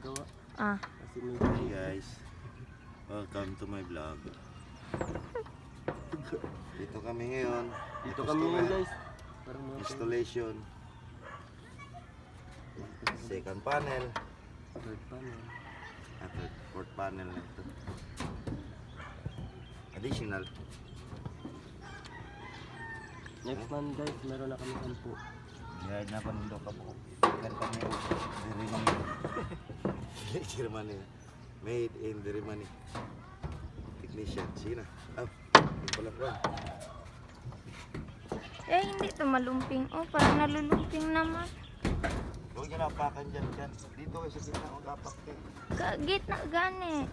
gawa. Kasi may Hey guys, welcome to my vlog. Dito kami ngayon. Dito kami ngayon guys. Parang mga Installation. Second panel. third panel. Fourth panel na ito. Additional. Next month guys, meron na kami 10. Gayad na pa nindo ka po. Second panel. Dirimani. Dirimani. Made in Dirimani. Technician. Sina. Yung pala po. Eh, hindi to malumping. Oh, parang nalulumping naman. Huwag nyo napakan dyan. Dito kayo sa gitna. Huwag apak kayo. Kagit na gani.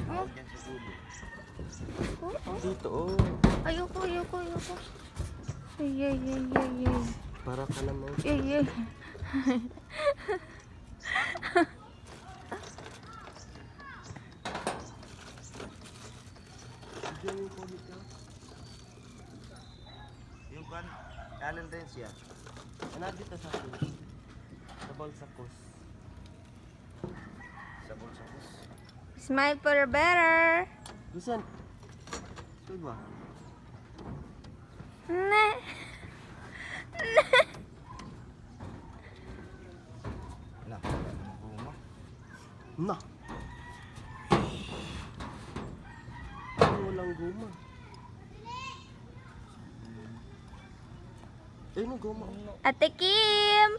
Huwag dyan sa dulo. Dito oh. Ayoko. Ay. Para ka naman. Ay. Diyan yung kulit ka. Yung kan, alin din siya. Ano dito sa akin? Sa Balsacos. Sa bulsa ko. Smile for better. Gusan. Saan ba? Ne. Na, buma. Na. Walang guma. Ay, no guma. Ate Kim.